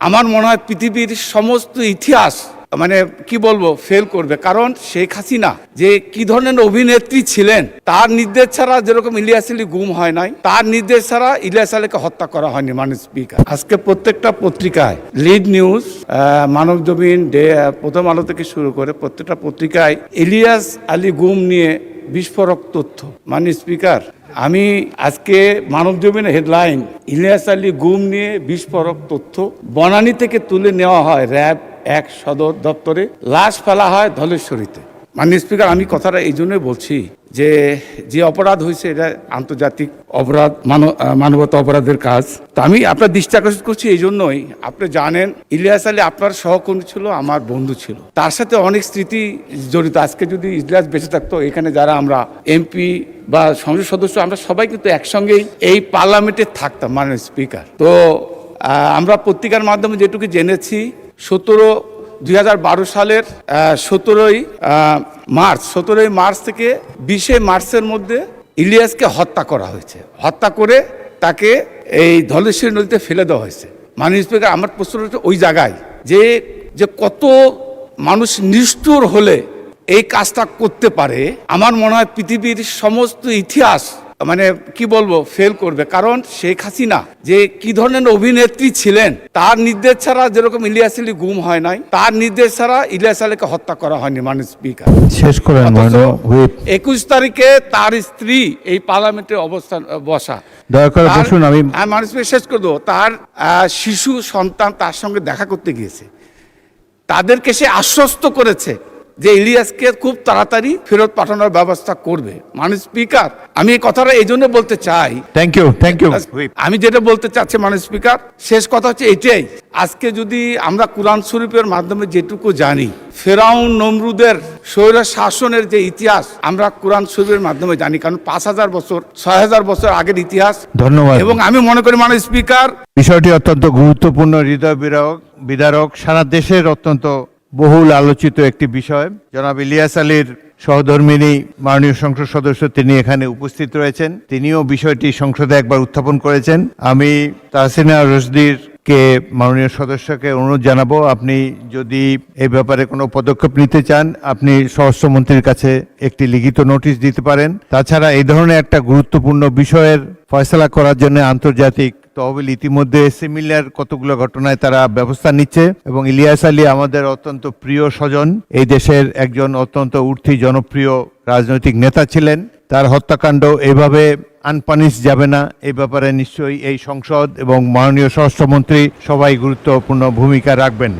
আমার মনে হয় পৃথিবীর সমস্ত ইতিহাস মানে কি বলবো ফেল করবে। কারণ শেখ হাসিনা যে কি ধরনের অভিনেত্রী ছিলেন, তার নির্দেশ ছাড়া যেরকম ইলিয়াস আলী গুম হয় নাই, তার নির্দেশ ছাড়া ইলিয়াস আলীকে হত্যা করা হয়নি। মাননীয় স্পিকার, আজকে প্রত্যেকটা পত্রিকায় লিড নিউজ, মানবজমিন, প্রথম আলো থেকে শুরু করে প্রত্যেকটা পত্রিকায় ইলিয়াস আলী গুম নিয়ে বিস্ফোরক তথ্য। মাননীয় স্পিকার, আমি আজকে মানবজমিনের হেডলাইন, ইলিয়াস আলী গুম নিয়ে বিস্ফোরক তথ্য, বনানী থেকে তুলে নেওয়া হয় র্যাব 1 সদর দপ্তরে, লাশ ফেলা হয় ধলেশ্বরীতে। মাননীয় স্পিকার, আমি কথাটা এই জন্যই বলছি যে অপরাধ হয়েছে এটা আন্তর্জাতিক অপরাধ, মানবতা অপরাধের কাজ। তো আমি আপনার দৃষ্টি আকর্ষণ করছি এই জন্যই, আপনি জানেন ইলিয়াস আলী আপনার সহকর্মী ছিল, আমার বন্ধু ছিল, তার সাথে অনেক স্মৃতি জড়িত। আজকে যদি ইলিয়াস বেঁচে থাকতো, এখানে যারা আমরা এমপি বা সংসদ সদস্য, আমরা সবাই কিন্তু একসঙ্গেই এই পার্লামেন্টে থাকতাম। মাননীয় স্পিকার, তো আমরা পত্রিকার মাধ্যমে যেটুকু জেনেছি, 2012 সালের 17ই মার্চ থেকে 20 মার্চের মধ্যে ইলিয়াসকে হত্যা করা হয়েছে। হত্যা করে তাকে এই ধলেশ্বরী নদীতে ফেলে দেওয়া হয়েছে। মাননীয় স্পিকার, আমার প্রশ্ন হচ্ছে ওই জায়গায় যে কত মানুষ নিষ্ঠুর হলে এই কাজটা করতে পারে। আমার মনে হয় পৃথিবীর সমস্ত ইতিহাস মানে কি বলবো ফেল করবে। কারণ শেখ হাসিনা যে কি ধরনের অভিনেত্রী ছিলেন, তার নির্দেশ ছাড়া যেরকম ইলিয়াস আলী গুম হয় নাই, তার নির্দেশ ছাড়া ইলিয়াস আলীকে হত্যা করা হয়নি। মাননীয় স্পিকার, শেষ করেন। 21 তারিখে তার স্ত্রী এই পার্লামেন্টে অবস্থান বসা, দয়া করে বসুন। আমি মাননীয় স্পিকার শেষ করে দেবো। তার শিশু সন্তান তার সঙ্গে দেখা করতে গিয়েছে, তাদেরকে সে আশ্বস্ত করেছে যে ইলিয়াসকে খুব তাড়াতাড়ি ফেরত পাঠানোর ব্যবস্থা করবে। মাননীয় স্পিকার, আমি এই কথাটা এই জন্য বলতে চাই। Thank you. আমি যেটা বলতে চাচ্ছি মাননীয় স্পিকার, শেষ কথা হচ্ছে এটাই, আজকে যদি আমরা কোরআন শরীফের মাধ্যমে যেটুকু জানি, ফেরাউন নমরুদের স্বৈর শাসনের যে ইতিহাস আমরা কোরআন শরীফের মাধ্যমে জানি, কারণ 5000 বছর 6000 বছর আগের ইতিহাস। ধন্যবাদ। এবং আমি মনে করি মাননীয় স্পিকার, বিষয়টি অত্যন্ত গুরুত্বপূর্ণ, হৃদয় বিদারক, সারা দেশের অত্যন্ত বহুল আলোচিত একটি বিষয়। জনাব ইলিয়াস আলীর সহধর্মিণী মাননীয় সংসদ সদস্য, তিনি এখানে উপস্থিত রয়েছেন, তিনিও বিষয়টি সংসদে একবার উত্থাপন করেছেন। আমি তাহসিনা রশদির কে মাননীয় সদস্যকে অনুরোধ জানাবো, আপনি যদি এই ব্যাপারে কোনো পদক্ষেপ নিতে চান, আপনি স্বরাষ্ট্রমন্ত্রীর কাছে একটি লিখিত নোটিশ দিতে পারেন। তাছাড়া এই ধরনের একটা গুরুত্বপূর্ণ বিষয়ের ফয়সালা করার জন্য আন্তর্জাতিক তহবিল ইতিমধ্যে সিমিলার কতগুলো ঘটনায় তারা ব্যবস্থা নিচ্ছে, এবং ইলিয়াস আলী আমাদের অত্যন্ত প্রিয় স্বজন, এই দেশের একজন অত্যন্ত উঠতি জনপ্রিয় রাজনৈতিক নেতা ছিলেন। তার হত্যাকাণ্ড এভাবে আনপানিশ যাবে না, এই ব্যাপারে নিশ্চয়ই এই সংসদ এবং মাননীয় স্বরাষ্ট্রমন্ত্রী সবাই গুরুত্বপূর্ণ ভূমিকা রাখবেন।